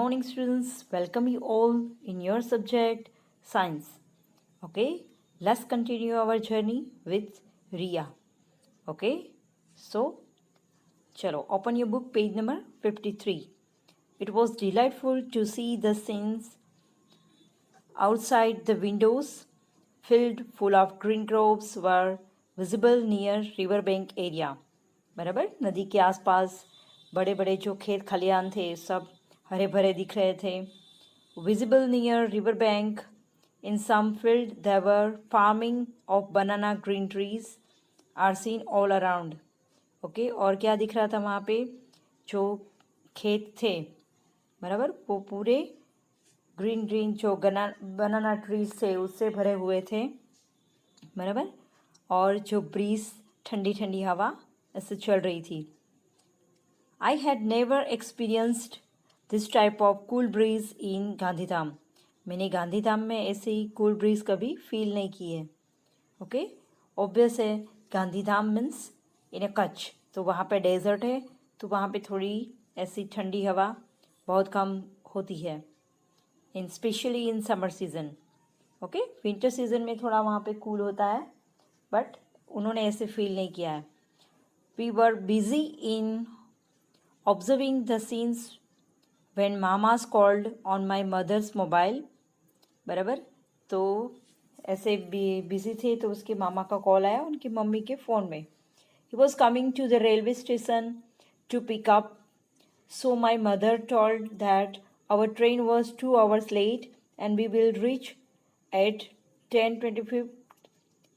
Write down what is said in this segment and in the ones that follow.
morning, students. Welcome you all in your subject science. Okay, let's continue our journey with Ria. Okay, so chalo, open your book, page number 53. It was delightful to see the scenes outside the windows, filled full of green groves, were visible near riverbank area. बराबर, नदी के आसपास बड़े बड़े जो खेत खलियान थे सब हरे भरे दिख रहे थे. Visible near river bank, in some field there were farming of banana green trees are seen all around. Okay और क्या दिख रहा था वहाँ पे, जो खेत थे बराबर वो पूरे ग्रीन ग्रीन जो बनाना ट्रीज थे उससे भरे हुए थे बराबर. और जो ब्रीज ठंडी ठंडी हवा ऐसे चल रही थी. I had never experienced this type of cool breeze in Gandhidham. मैंने गांधीधाम में ऐसी cool breeze कभी फील नहीं की है. ओके ऑब्वियस है, गांधीधाम मीन्स इन कच्छ, तो वहाँ पे डेजर्ट है, तो वहाँ पे थोड़ी ऐसी ठंडी हवा बहुत कम होती है in especially in summer season. Okay winter season में थोड़ा वहाँ पे कूल होता है, बट उन्होंने ऐसे फील नहीं किया है. We were busy in observing the scenes when mamas called on my mother's mobile. बराबर, तो ऐसे बिजी थे तो उसके मामा का कॉल आया उनकी मम्मी के फ़ोन में. He was coming to the railway station to pick up, so my mother told that our train was 2 hours late and we will reach at 10:25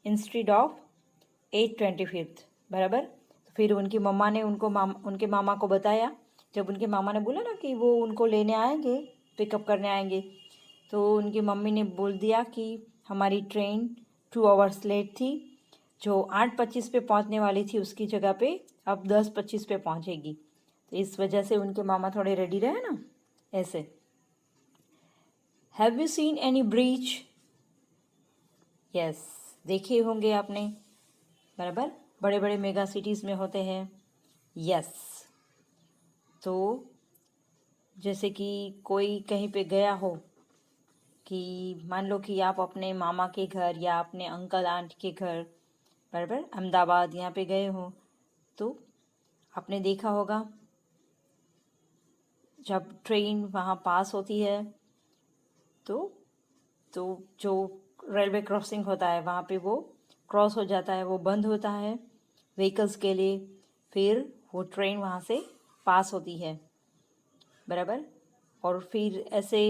instead of 8:25. बराबर, फिर उनकी मम्मा ने उनके मामा को बताया. जब उनके मामा ने बोला ना कि वो उनको लेने आएंगे, पिकअप करने आएंगे, तो उनकी मम्मी ने बोल दिया कि हमारी ट्रेन 2 आवर्स लेट थी, जो 8:25 पे पहुंचने वाली थी उसकी जगह पे अब 10:25 पे पहुंचेगी. तो इस वजह से उनके मामा थोड़े रेडी रहे ना ऐसे. Have you seen any bridge? Yes, देखे होंगे आपने बराबर, बड़े बड़े मेगा सिटीज़ में होते हैं. यस, तो जैसे कि कोई कहीं पे गया हो, कि मान लो कि आप अपने मामा के घर या अपने अंकल आंट के घर बराबर अहमदाबाद यहाँ पे गए हो, तो आपने देखा होगा जब ट्रेन वहाँ पास होती है तो जो रेलवे क्रॉसिंग होता है वहाँ पे वो क्रॉस हो जाता है, वो बंद होता है व्हीकल्स के लिए, फिर वो ट्रेन वहाँ से पास होती है बराबर. और फिर ऐसे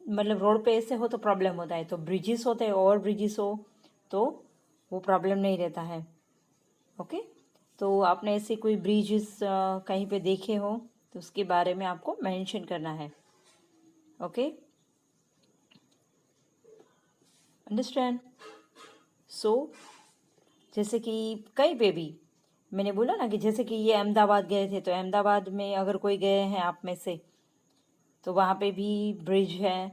मतलब रोड पे ऐसे हो तो प्रॉब्लम होता है, तो ब्रिजेस होते हैं, ओवर ब्रिजेस हो तो वो प्रॉब्लम नहीं रहता है. ओके, तो आपने ऐसे कोई ब्रिजेस कहीं पे देखे हो तो उसके बारे में आपको मेंशन करना है. Okay, understand. सो जैसे कि कहीं पे भी मैंने बोला ना कि जैसे कि ये अहमदाबाद गए थे, तो अहमदाबाद में अगर कोई गए हैं आप में से तो वहाँ पे भी ब्रिज है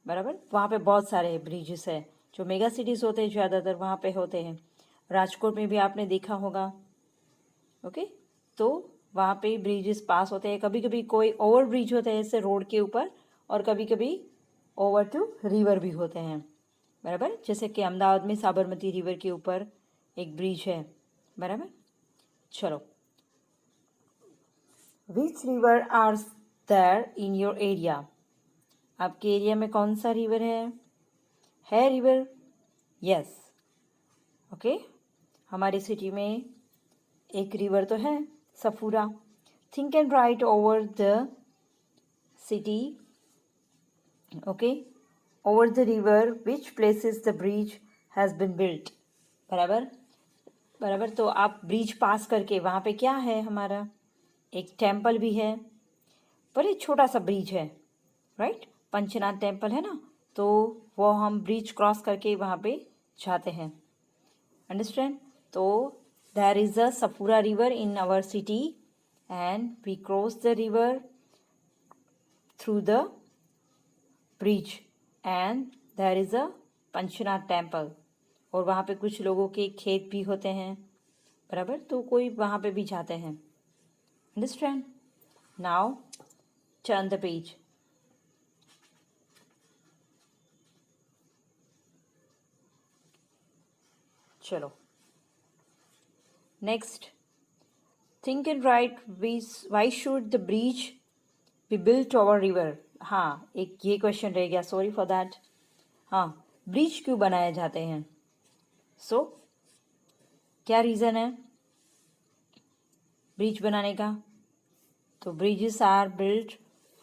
बराबर. वहाँ पे बहुत सारे ब्रिजेस है, जो मेगा सिटीज़ होते हैं ज़्यादातर वहाँ पे होते हैं. राजकोट में भी आपने देखा होगा. ओके, तो वहाँ पे ब्रिजेस पास होते हैं. कभी कभी कोई ओवर ब्रिज होते हैं ऐसे रोड के ऊपर, और कभी कभी ओवर टू रिवर भी होते हैं बराबर. जैसे कि अहमदाबाद में साबरमती रिवर के ऊपर एक ब्रिज है बराबर. चलो, which river are there in your area? आपके एरिया में कौन सा रिवर है रिवर? यस. ओके, हमारी सिटी में एक रिवर तो है, Safura. Think and write over the city. Okay, over the river which places the bridge has been built. बराबर बराबर, तो आप ब्रिज पास करके वहाँ पे क्या है, हमारा एक टेम्पल भी है, पर एक छोटा सा ब्रिज है राइट. पंचनाथ टेम्पल है ना, तो वो हम ब्रिज क्रॉस करके वहाँ पे जाते हैं. अंडरस्टैंड. तो देयर इज़ अ सफूरा river in our city and we cross the river through the bridge and there is a Panchnath temple. और वहाँ पे कुछ लोगों के खेत भी होते हैं बराबर, तो कोई वहाँ पे भी जाते हैं. Understand. Now turn the page. चलो next, think and write why should the bridge be built over river. हाँ, एक ये क्वेश्चन रह गया, सॉरी फॉर दैट। हाँ, ब्रिज क्यों बनाए जाते हैं? सो क्या रीज़न है ब्रिज बनाने का? तो bridges are built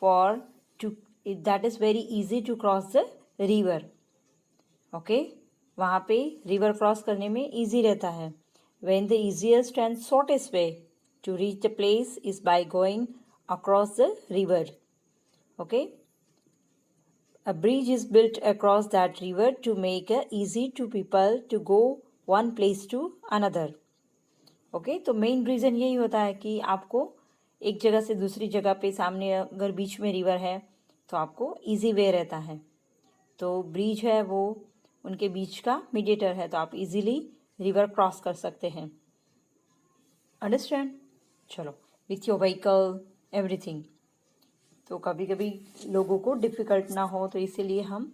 for to that is very easy to cross the river. Okay, वहाँ पे रिवर क्रॉस करने में इजी रहता है। When the easiest and shortest way to reach the place is by going across the river. Okay, a bridge is built across that river to make it easy to people to go one place to another. Okay, तो main reason यही होता है कि आपको एक जगह से दूसरी जगह पे, सामने अगर बीच में रिवर है तो आपको इजी वे रहता है। तो ब्रिज है वो उनके बीच का मीडिएटर है, तो आप इजीली रिवर क्रॉस कर सकते हैं। अंडरस्टैंड? चलो, विथ योर व्हीकल एवरीथिंग। तो कभी कभी लोगों को डिफ़िकल्ट ना हो, तो इसीलिए हम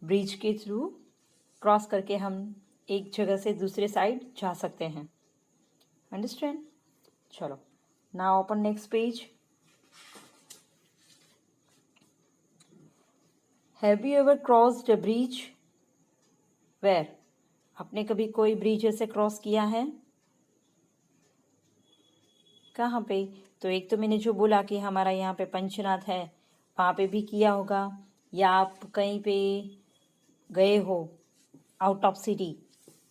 ब्रिज के थ्रू क्रॉस करके हम एक जगह से दूसरे साइड जा सकते हैं। अंडरस्टैंड? चलो, now open next page. Have you ever crossed a bridge? Where? आपने कभी कोई ब्रिज ऐसे क्रॉस किया है? कहाँ पे? तो एक तो मैंने जो बोला कि हमारा यहाँ पे पंचनाथ है, वहाँ पे भी किया होगा, या आप कहीं पे गए हो आउट ऑफ सिटी,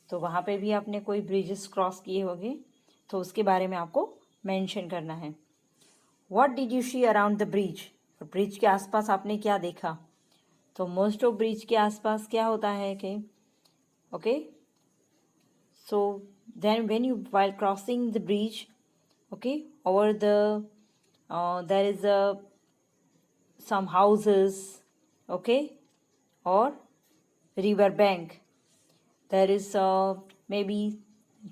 तो वहाँ पे भी आपने कोई ब्रिजेस क्रॉस किए होंगे, तो उसके बारे में आपको मेंशन करना है। What did you see around the bridge? Bridge के आसपास आपने क्या देखा? तो मोस्ट ऑफ ब्रिज के आसपास क्या होता है कि okay, so then when you while crossing the bridge, okay, over there is some houses, okay, or river bank, there is maybe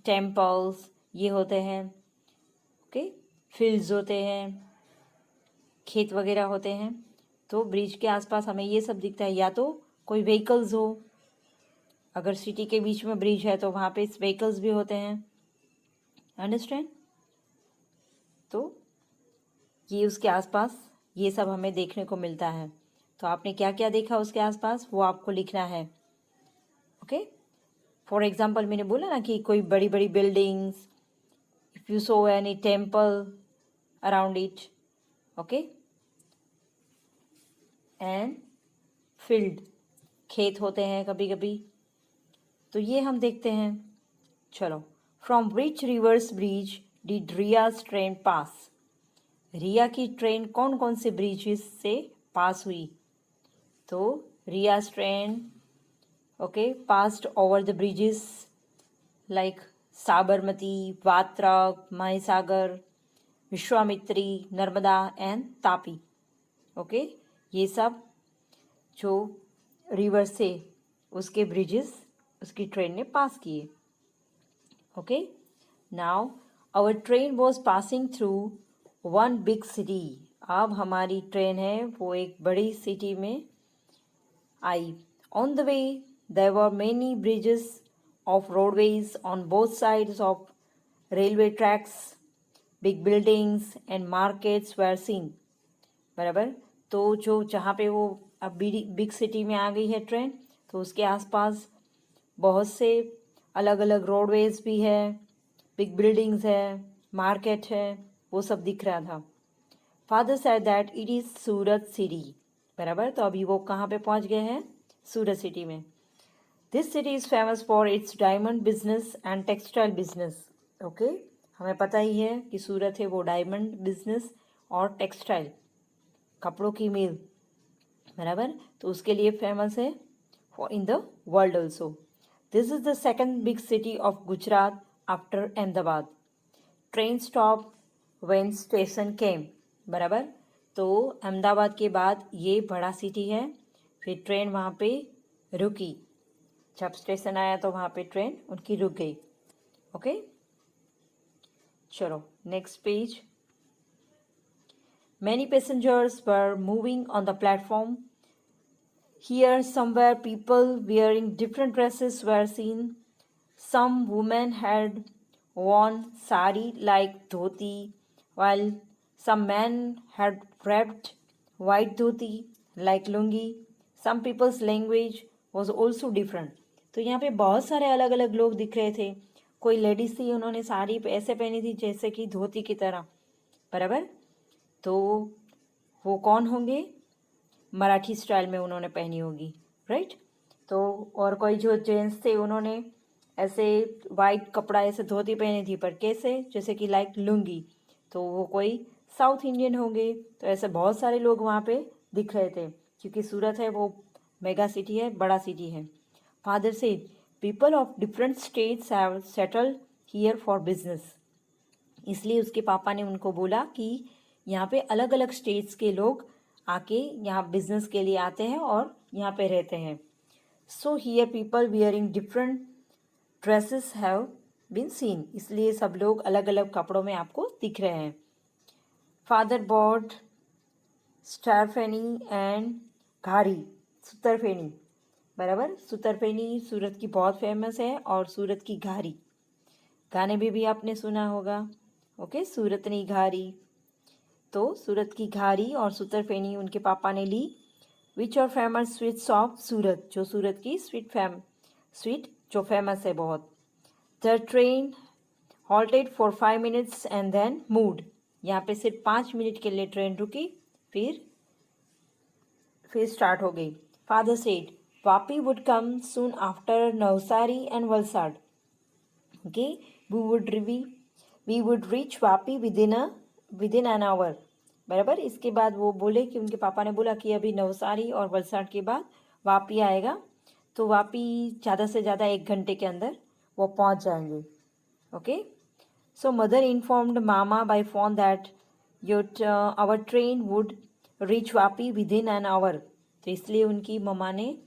temples, ये होते हैं, okay, fields होते हैं, खेत वगैरह होते हैं। तो ब्रिज के आसपास हमें ये सब दिखता है, या तो कोई व्हीकल्स हो, अगर सिटी के बीच में ब्रिज है तो वहाँ पे व्हीकल्स भी होते हैं। अंडरस्टैंड? तो ये उसके आसपास ये सब हमें देखने को मिलता है। तो आपने क्या क्या देखा उसके आसपास, वो आपको लिखना है। ओके, फॉर एग्जांपल मैंने बोला ना कि कोई बड़ी बड़ी buildings, if you so any temple around it, okay, and field, खेत होते हैं कभी कभी, तो ये हम देखते हैं। चलो, from which rivers bridge did Riya's train pass? Riya की ट्रेन कौन कौन से ब्रिजेस से पास हुई? तो Riya's train okay passed over the bridges like Sabarmati, Vatrak, Mahasagar, Vishwamitri, Narmada and Tapi. Okay, ये सब जो रिवर से उसके ब्रिजेस उसकी ट्रेन ने पास किए। Okay, now our train was passing through one big city. अब हमारी ट्रेन है वो एक बड़ी सिटी में आई। On the way there were many bridges of roadways on both sides of railway tracks, big buildings and markets were seen. बराबर, तो जो जहाँ पे वो अब बिग सिटी में आ गई है ट्रेन, तो उसके आसपास बहुत से अलग अलग रोडवेज भी है, बिग बिल्डिंग्स है, मार्केट है, वो सब दिख रहा था। Father said that it is Surat city. बराबर, तो अभी वो कहाँ पे पहुँच गए हैं? सूरत सिटी में। This city is famous for its diamond business and textile business. Okay, हमें पता ही है कि सूरत है वो डायमंड बिजनेस और टेक्सटाइल, कपड़ों की मिल, बराबर, तो उसके लिए फेमस है for in the world also. This is the second big city of Gujarat after Ahmedabad. Train stop when station came. बराबर, तो अहमदाबाद के बाद ये बड़ा सिटी है, फिर ट्रेन वहाँ पे रुकी, जब स्टेशन आया तो वहाँ पे ट्रेन उनकी रुक गई। ओके, चलो next page. Many passengers were moving on the platform. Here, somewhere, people wearing different dresses were seen. Some women had worn sari like dhoti, while some men had wrapped white dhoti like lungi. Some people's language was also different. तो यहाँ पे बहुत सारे अलग अलग लोग दिख रहे थे. कोई लेडीज थी, उन्होंने साड़ी ऐसे पहनी थी जैसे कि धोती की तरह, बराबर. तो वो कौन होंगे? मराठी स्टाइल में उन्होंने पहनी होगी, राइट. तो और कोई जो जेंट्स थे, उन्होंने ऐसे वाइट कपड़ा ऐसे धोती पहनी थी, पर कैसे? जैसे कि लाइक लुंगी. तो वो कोई साउथ इंडियन होंगे. तो ऐसे बहुत सारे लोग वहाँ पे दिख रहे थे, क्योंकि सूरत है वो मेगा सिटी है, बड़ा सिटी है. फादर से people of different states have settled here for business. इसलिए उसके पापा ने उनको बोला कि यहाँ पे अलग अलग स्टेट्स के लोग आके यहाँ बिजनेस के लिए आते हैं और यहाँ पे रहते हैं. So here people wearing different dresses have been seen. इसलिए सब लोग अलग अलग कपड़ों में आपको दिख रहे हैं. फादर बॉट स्टारफेनी एंड घारी, सुतरफेनी, बराबर. सुतरफेनी सूरत की बहुत फेमस है, और सूरत की घारी गाने में भी आपने सुना होगा. ओके, सूरतनी घारी. तो सूरत की घारी और सुतरफेनी उनके पापा ने ली. Which are famous sweets of Surat, जो सूरत की स्वीट जो फेमस है बहुत. The train halted for 5 minutes and then moved. यहाँ पे सिर्फ 5 मिनट के लिए ट्रेन रुकी, फिर स्टार्ट हो गई. Father said Vapi would come soon after Navsari and Valsad. Okay, we would reach Vapi within an hour, बराबर. इसके बाद वो बोले कि उनके पापा ने बोला कि अभी नवसारी और वलसाड के बाद वापी आएगा, तो वापी ज़्यादा से ज़्यादा 1 घंटे के अंदर वो पहुंच जाएंगे. Okay, so mother informed mama by phone that our train would reach Vapi within an hour. तो इसलिए उनकी मम्मा ने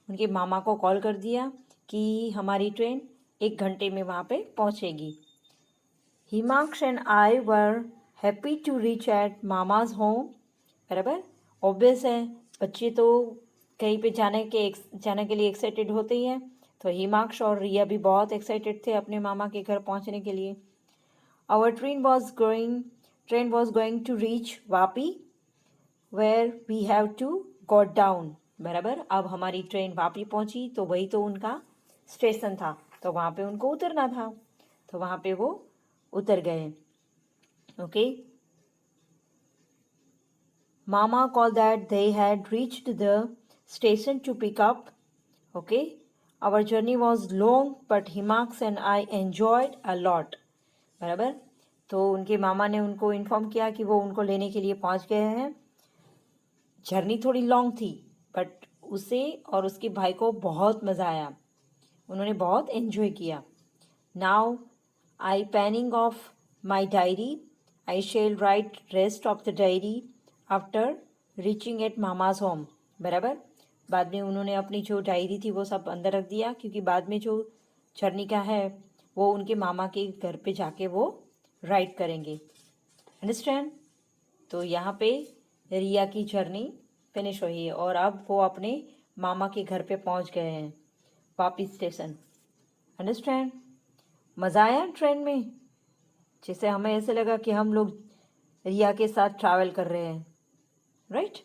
उनके मामा को कॉल कर दिया कि हमारी ट्रेन 1 घंटे में वहाँ पे पहुँचेगी. Himansh and I were happy to reach at mama's home, बराबर. ऑब्वियस है, बच्चे तो कहीं पे जाने के लिए एक्साइटेड होते ही हैं. तो हिमांश और रिया भी बहुत एक्साइटेड थे अपने मामा के घर पहुंचने के लिए. Our train was going to reach Vapi where we have to go down, बराबर. अब हमारी ट्रेन वापी पहुंची, तो वही तो उनका स्टेशन था, तो वहाँ पे उनको उतरना था. तो वहाँ पे वो उतर गए. Okay, Mama called that they had reached the station to pick up. Okay, our journey was long, but Himax and I enjoyed a lot. बराबर. तो उनके मामा ने उनको इन्फॉर्म किया कि वो उनको लेने के लिए पहुंच गए हैं. जर्नी थोड़ी लॉन्ग थी, बट उसे और उसके भाई को बहुत मज़ा आया. उन्होंने बहुत एंजॉय किया. Now I penning off my diary. I shall write rest of the diary after reaching at mama's home, बराबर. बाद में उन्होंने अपनी जो डायरी थी वो सब अंदर रख दिया, क्योंकि बाद में जो जर्नी का है वो उनके मामा के घर पे जाके वो राइट करेंगे. अंडरस्टैंड. तो यहाँ पे रिया की जर्नी फिनिश हुई है, और अब वो अपने मामा के घर पे पहुँच गए हैं, वापी स्टेशन. अंडरस्टैंड. मज़ा आया ट्रेन में. जैसे हमें ऐसे लगा कि हम लोग रिया के साथ ट्रैवल कर रहे हैं, राइट.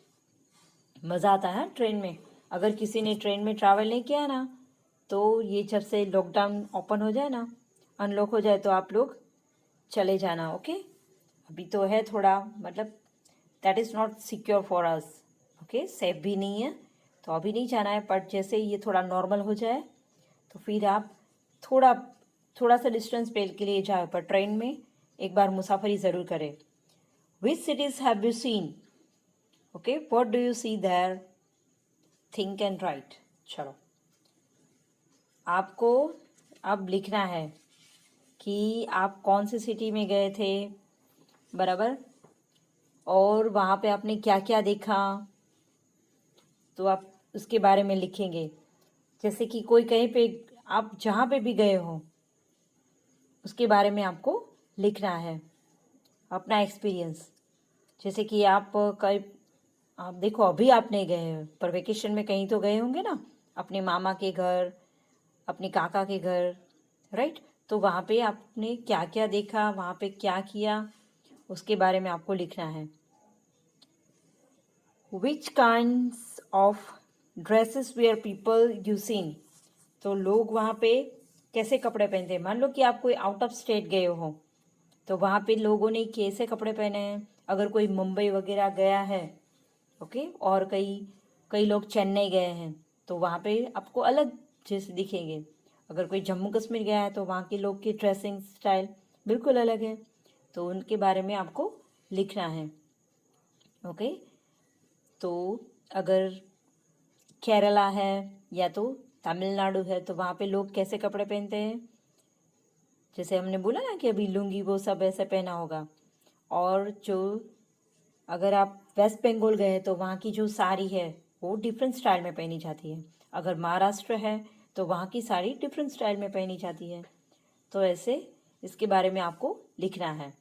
मज़ा आता है ट्रेन में. अगर किसी ने ट्रेन में ट्रैवल नहीं किया ना, तो ये जब से लॉकडाउन ओपन हो जाए ना, अनलॉक हो जाए, तो आप लोग चले जाना. ओके, अभी तो है थोड़ा, मतलब that is not secure for us. Okay, safe भी नहीं है, तो अभी नहीं जाना है. बट जैसे ये थोड़ा नॉर्मल हो जाए, तो फिर आप थोड़ा सा डिस्टेंस पे के लिए जाए, पर ट्रेन में एक बार मुसाफरी ज़रूर करें. Which cities have you seen? Okay, what do you see there? Think and write. चलो, आपको अब लिखना है कि आप कौन सी सिटी में गए थे, बराबर, और वहाँ पे आपने क्या क्या देखा. तो आप उसके बारे में लिखेंगे. जैसे कि कोई कहीं पे, आप जहाँ पे भी गए हो उसके बारे में आपको लिखना है, अपना एक्सपीरियंस. जैसे कि आप देखो अभी आप नहीं गए हो, पर वेकेशन में कहीं तो गए होंगे ना, अपने मामा के घर, अपने काका के घर, राइट? तो वहाँ पे आपने क्या क्या देखा, वहाँ पे क्या किया, उसके बारे में आपको लिखना है. Which kinds of dresses where people you seen. तो लोग वहाँ पे कैसे कपड़े पहनते हैं. मान लो कि आप कोई आउट ऑफ स्टेट गए हो, तो वहाँ पे लोगों ने कैसे कपड़े पहने हैं. अगर कोई मुंबई वगैरह गया है, ओके, और कई कई लोग चेन्नई गए हैं, तो वहाँ पे आपको अलग जैसे दिखेंगे. अगर कोई जम्मू कश्मीर गया है तो वहाँ के लोग की ड्रेसिंग स्टाइल बिल्कुल अलग है, तो उनके बारे में आपको लिखना है. ओके, तो अगर केरला है या तो तमिलनाडु है, तो वहाँ पे लोग कैसे कपड़े पहनते हैं. जैसे हमने बोला ना कि अभी लुंगी वो सब ऐसे पहना होगा. और जो अगर आप वेस्ट बंगाल गए तो वहाँ की जो साड़ी है वो डिफरेंट स्टाइल में पहनी जाती है. अगर महाराष्ट्र है तो वहाँ की साड़ी डिफरेंट स्टाइल में पहनी जाती है. तो ऐसे इसके बारे में आपको लिखना है.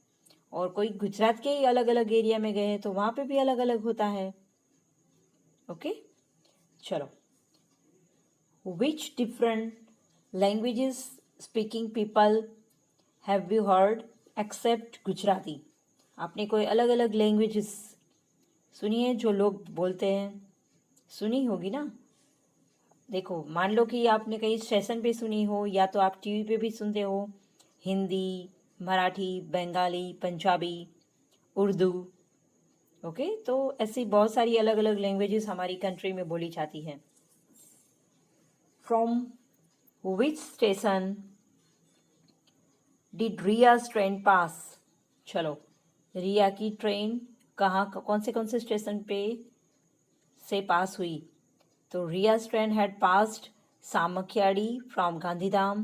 और कोई गुजरात के ही अलग अलग एरिया में गए हैं तो वहाँ पे भी अलग अलग होता है. ओके, चलो. Which different languages speaking people have you heard except Gujarati. आपने कोई अलग अलग लैंग्वेजेस सुनी है जो लोग बोलते हैं, सुनी होगी ना. देखो, मान लो कि आपने कहीं स्टेशन पे सुनी हो या तो आप टीवी पे भी सुनते हो. हिंदी, मराठी, बंगाली, पंजाबी, उर्दू. ओके, तो ऐसी बहुत सारी अलग अलग लैंग्वेजेस हमारी कंट्री में बोली जाती है. From which station did Riya's train pass. चलो, रिया की ट्रेन कौन से स्टेशन पे से पास हुई. तो Ria's train had passed Samakhiadi from Gandhidham,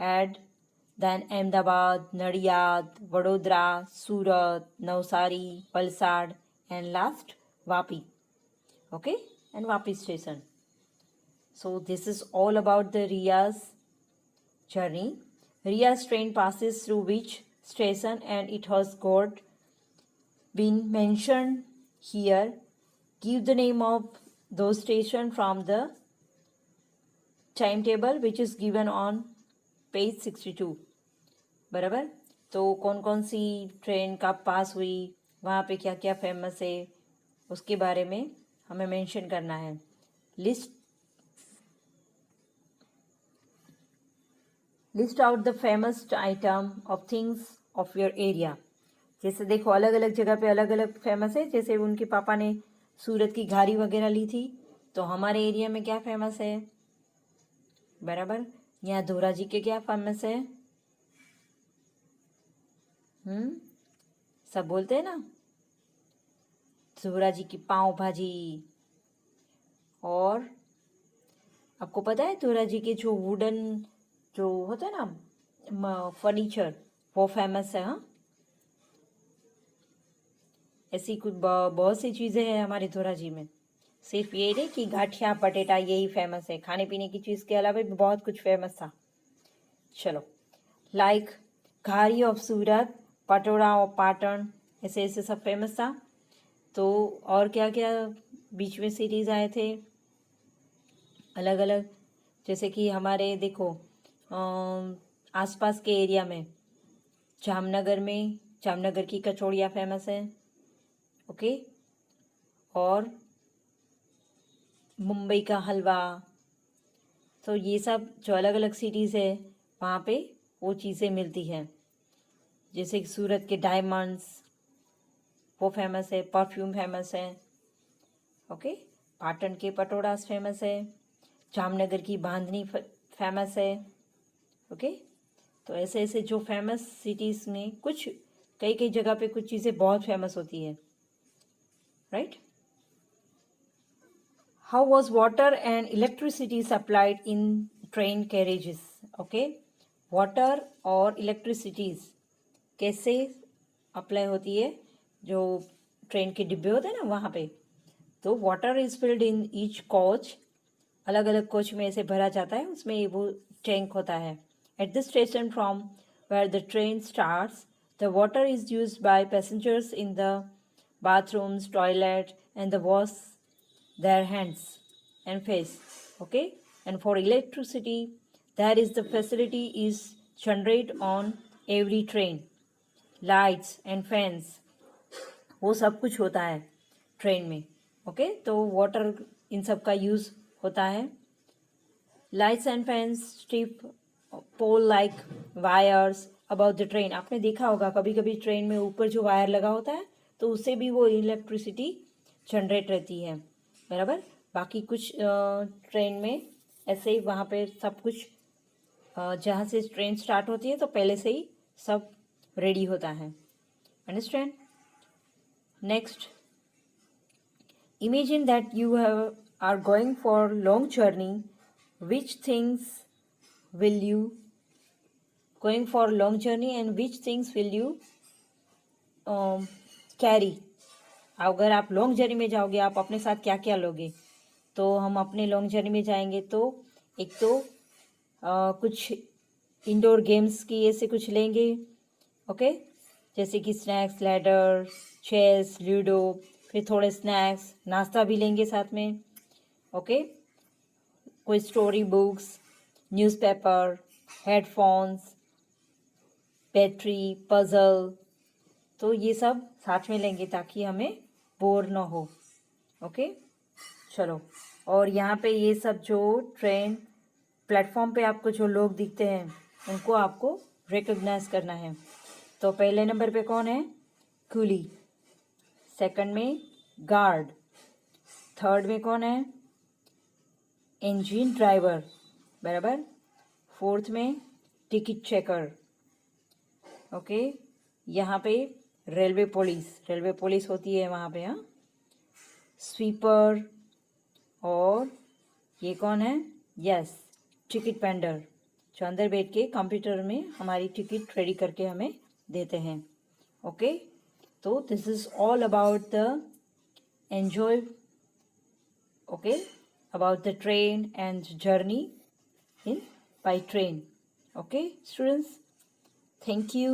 had then Ahmedabad, Nadiyad, Vadodara, Surat, Navsari, Valsad, and last Vapi. Okay, and Vapi station. So this is all about the Ria's journey. Ria's train passes through which station, and it has got been mentioned here. Give the name of those station from the timetable which is given on page 62. बराबर. तो कौन कौन सी train कब पास हुई, वहाँ पे क्या क्या फेमस है, उसके बारे में हमें मेंशन करना है. List out the famous item of things of your area. जैसे देखो अलग अलग जगह पे अलग अलग फेमस है. जैसे उनके पापा ने सूरत की घारी वगैरह ली थी, तो हमारे एरिया में क्या फेमस है. बराबर. यहाँ धोरा जी के क्या फेमस है. सब बोलते हैं ना, धोरा जी की पाव भाजी. और आपको पता है धोरा जी के जो वुडन जो होता है ना फर्नीचर, वो फेमस है. हाँ, ऐसी कुछ बहुत सी चीज़ें हैं हमारे धोरा जी में. सिर्फ ये नहीं कि गाठिया पटेटा यही फेमस है, खाने पीने की चीज़ के अलावा भी बहुत कुछ फेमस था. चलो, लाइक घारी ऑफ सूरत, पटोरा ऑफ पाटन, ऐसे ऐसे सब फेमस था. तो और क्या क्या बीच में सीरीज आए थे अलग अलग. जैसे कि हमारे देखो आसपास के एरिया में जामनगर की कचौड़ियाँ फेमस है. ओके, और मुंबई का हलवा. तो ये सब जो अलग अलग सिटीज़ है वहाँ पे वो चीज़ें मिलती हैं. जैसे कि सूरत के डायमंड्स वो फेमस है, परफ्यूम फेमस है. ओके, पाटन के पटोड़ास फेमस है, जामनगर की बांधनी फेमस है. ओके, तो ऐसे ऐसे जो फेमस सिटीज़ में कुछ कई कई जगह पे कुछ चीज़ें बहुत फेमस होती है. Right. How was water and electricity supplied in train carriages. Okay, water और इलेक्ट्रिसिटीज़ कैसे अप्लाई होती है जो ट्रेन के डिब्बे होते हैं ना वहाँ पे. तो water is filled in each coach, अलग अलग कोच में ऐसे भरा जाता है, उसमें वो टैंक होता है. At the station from where the train starts, the water is used by passengers in the bathrooms, toilet, and the wash their hands and face. Okay, and for electricity, there is the facility is generate on every train. Lights and fans, वो सब कुछ होता है train में. Okay, तो water in सब का use होता है. Lights and fans strip pole like wires about the train. आपने देखा होगा कभी कभी ट्रेन में ऊपर जो वायर लगा होता है तो उससे भी वो इलेक्ट्रिसिटी जनरेट रहती है. बराबर. बाकी कुछ ट्रेन में ऐसे ही वहाँ पे सब कुछ जहाँ से ट्रेन स्टार्ट होती है तो पहले से ही सब रेडी होता है. Understand. Next, imagine that you are going for long journey. Which things will you going for long journey and which things will you carry? अगर आप लॉन्ग जर्नी में जाओगे आप अपने साथ क्या क्या लोगे? तो हम अपने लॉन्ग जर्नी में जाएंगे तो एक तो कुछ इंडोर गेम्स की ऐसे कुछ लेंगे. ओके, जैसे कि स्नैक्स, लैडर, चेस, लूडो, फिर थोड़े स्नैक्स, नाश्ता भी लेंगे साथ में. ओके, कोई story books, newspaper, headphones, battery, puzzle, तो ये सब साथ में लेंगे ताकि हमें बोर ना हो. ओके, चलो. और यहाँ पे ये सब जो ट्रेन प्लेटफॉर्म पे आपको जो लोग दिखते हैं उनको आपको रिकग्नाइज करना है. तो पहले नंबर पे कौन है? कूली. सेकंड में गार्ड. थर्ड में कौन है? Engine driver. बराबर. फोर्थ में टिकट चेकर. ओके, यहाँ पे रेलवे पुलिस होती है वहाँ पे. हाँ, स्वीपर. और ये कौन है? यस, टिकट वेंडर, जो अंदर बैठ के कंप्यूटर में हमारी टिकट रेडी करके हमें देते हैं. ओके, तो this is all about the enjoy. Okay, about the train and journey in by train. Okay, students, thank you.